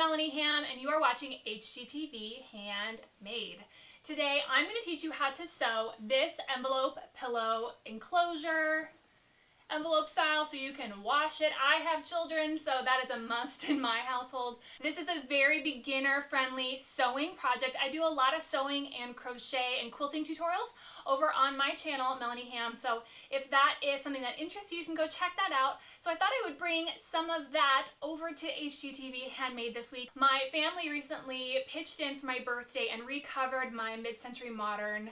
Melanie Ham, and you are watching HGTV Handmade. Today, I'm going to teach you how to sew this envelope pillow enclosure, envelope style, so you can wash it. I have children, so that is a must in my household. This is a very beginner-friendly sewing project. I do a lot of sewing and crochet and quilting tutorials over on my channel, Melanie Ham. So if that is something that interests you, you can go check that out. So I thought I would bring some of that over to HGTV Handmade this week. My family recently pitched in for my birthday and recovered my mid-century modern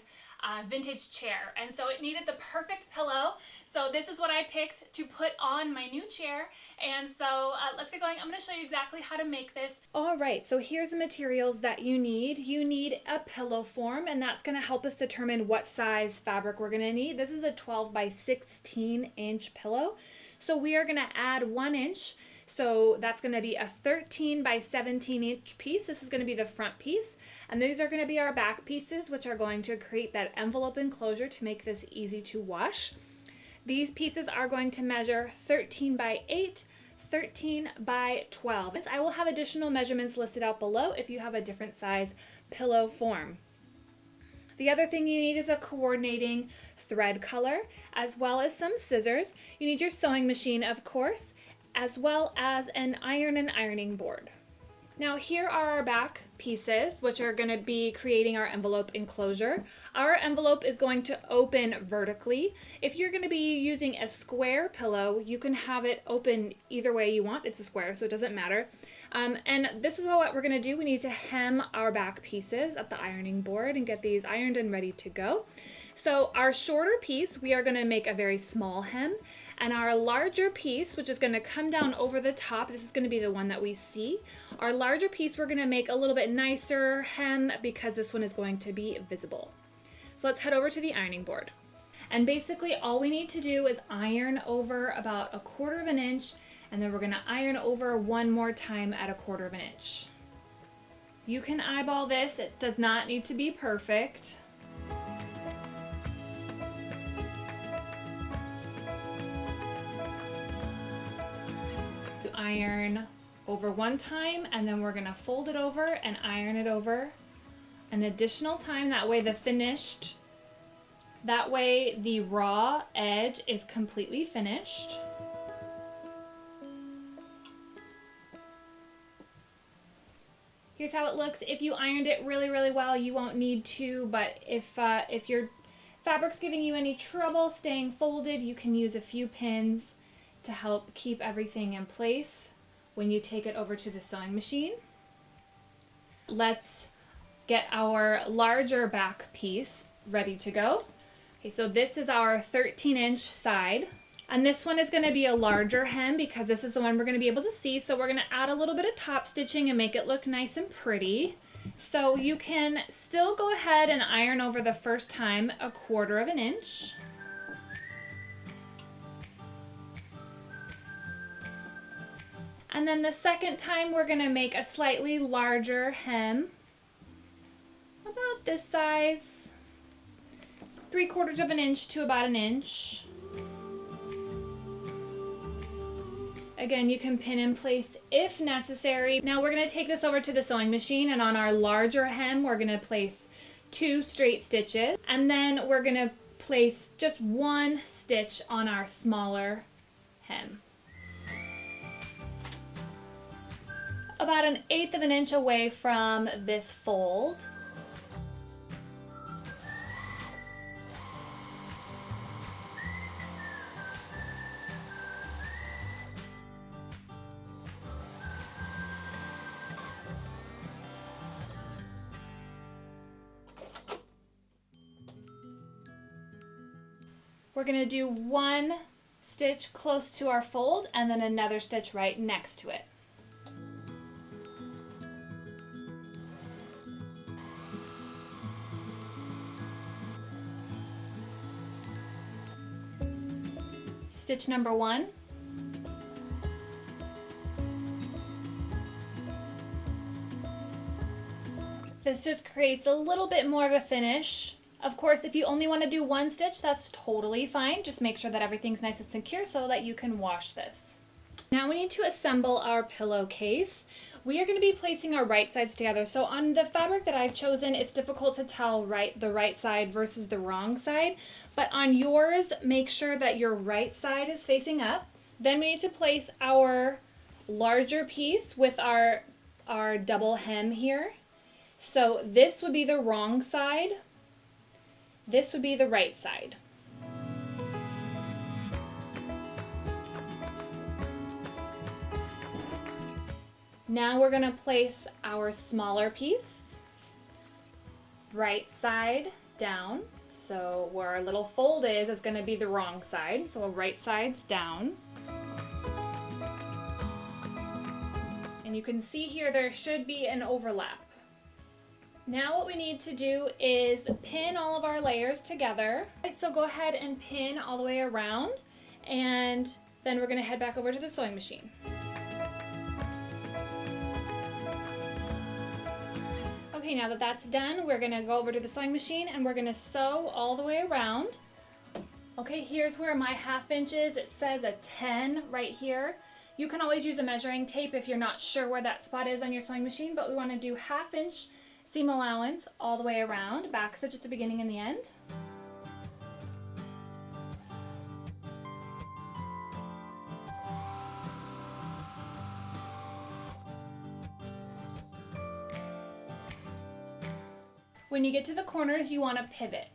vintage chair. And so it needed the perfect pillow. So this is what I picked to put on my new chair. And so let's get going. I'm going to show you exactly how to make this. All right, so here's the materials that you need. You need a pillow form, and that's going to help us determine what size fabric we're going to need. This is a 12 by 16 inch pillow. So we are going to add 1 inch. So that's going to be a 13 by 17 inch piece. This is going to be the front piece. And these are going to be our back pieces, which are going to create that envelope enclosure to make this easy to wash. These pieces are going to measure 13 by 8, 13 by 12. I will have additional measurements listed out below if you have a different size pillow form. The other thing you need is a coordinating thread color, as well as some scissors. You need your sewing machine, of course, as well as an iron and ironing board. Now here are our back pieces, which are going to be creating our envelope enclosure. Our envelope is going to open vertically. If you're going to be using a square pillow, you can have it open either way you want. It's a square, so it doesn't matter. And this is what we're going to do. We need to hem our back pieces at the ironing board and get these ironed and ready to go. So our shorter piece, we are going to make a very small hem. And our larger piece, which is going to come down over the top, this is going to be the one that we see. Our larger piece, we're going to make a little bit nicer hem because this one is going to be visible. So let's head over to the ironing board. And basically all we need to do is iron over about 1/4 of an inch, and then we're going to iron over one more time at 1/4 of an inch. You can eyeball this. It does not need to be perfect. Iron over one time, and then we're going to fold it over and iron it over an additional time. That way the raw edge is completely finished. Here's how it looks. If you ironed it really well, you won't need to, but if your fabric's giving you any trouble staying folded, you can use a few pins to help keep everything in place when you take it over to the sewing machine. Let's get our larger back piece ready to go. Okay, so this is our 13-inch side, and this one is going to be a larger hem because this is the one we're going to be able to see. So we're going to add a little bit of top stitching and make it look nice and pretty. So you can still go ahead and iron over the first time 1/4 of an inch. And then the second time we're going to make a slightly larger hem, about this size, 3/4 of an inch to about an inch. Again, you can pin in place if necessary. Now we're going to take this over to the sewing machine, and on our larger hem we're going to place 2 straight stitches, and then we're going to place just 1 stitch on our smaller hem. About 1/8 of an inch away from this fold. We're going to do 1 stitch close to our fold and then another stitch right next to it. Stitch number 1. This just creates a little bit more of a finish. Of course, if you only want to do 1 stitch, that's totally fine. Just make sure that everything's nice and secure so that you can wash this. Now we need to assemble our pillowcase. We are going to be placing our right sides together. So on the fabric that I've chosen, it's difficult to tell the right side versus the wrong side. But on yours, make sure that your right side is facing up. Then we need to place our larger piece with our double hem here. So this would be the wrong side. This would be the right side. Now we're going to place our smaller piece, right side down. So where our little fold is going to be the wrong side. So right side's down. And you can see here there should be an overlap. Now what we need to do is pin all of our layers together. So go ahead and pin all the way around, and then we're going to head back over to the sewing machine. Okay, now that that's done, we're going to go over to the sewing machine and we're going to sew all the way around. Okay, here's where my 1/2 inch is. It says a 10 right here. You can always use a measuring tape if you're not sure where that spot is on your sewing machine, but we want to do 1/2 inch seam allowance all the way around, back stitch at the beginning and the end. When you get to the corners, you want to pivot.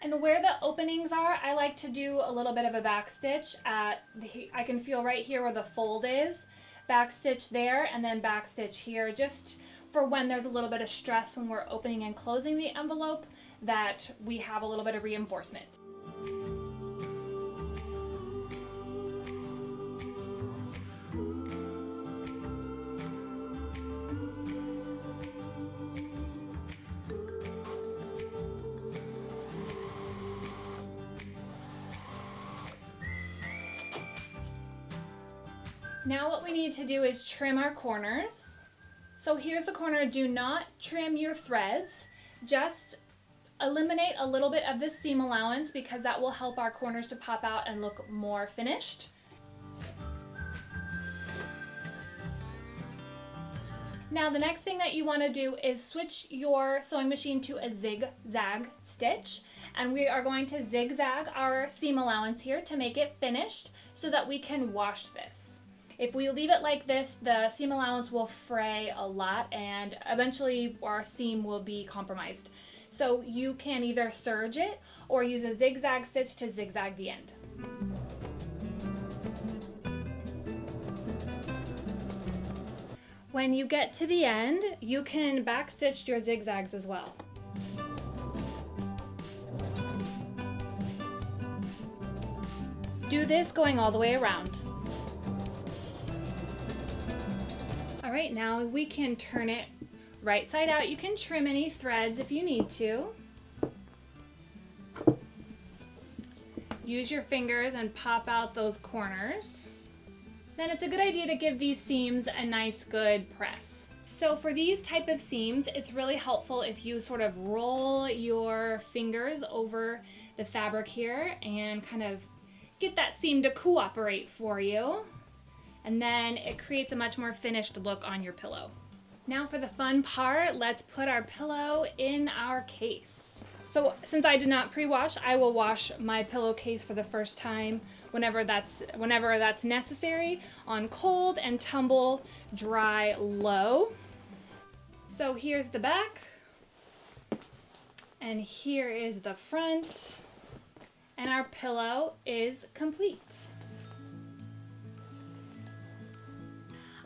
And where the openings are, I like to do a little bit of a back stitch I can feel right here where the fold is. Back stitch there and then back stitch here, just for when there's a little bit of stress when we're opening and closing the envelope, that we have a little bit of reinforcement. Now what we need to do is trim our corners. So here's the corner. Do not trim your threads. Just eliminate a little bit of this seam allowance because that will help our corners to pop out and look more finished. Now the next thing that you want to do is switch your sewing machine to a zigzag stitch, and we are going to zigzag our seam allowance here to make it finished so that we can wash this. If we leave it like this, the seam allowance will fray a lot and eventually our seam will be compromised. So you can either serge it or use a zigzag stitch to zigzag the end. When you get to the end, you can back stitch your zigzags as well. Do this going all the way around. All right, now we can turn it right side out. You can trim any threads if you need to. Use your fingers and pop out those corners. Then it's a good idea to give these seams a nice good press. So for these type of seams, it's really helpful if you sort of roll your fingers over the fabric here and kind of get that seam to cooperate for you. And then it creates a much more finished look on your pillow. Now for the fun part, let's put our pillow in our case. So since I did not pre-wash, I will wash my pillowcase for the first time whenever that's necessary on cold and tumble dry low. So here's the back, and here is the front, and our pillow is complete.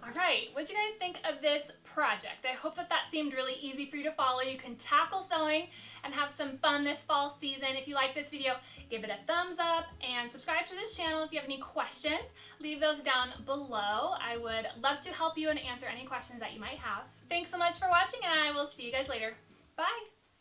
Alright, what'd you guys think of this project? I hope that seemed really easy for you to follow. You can tackle sewing and have some fun this fall season. If you like this video, give it a thumbs up and subscribe to this channel. If you have any questions, leave those down below. I would love to help you and answer any questions that you might have. Thanks so much for watching, and I will see you guys later. Bye!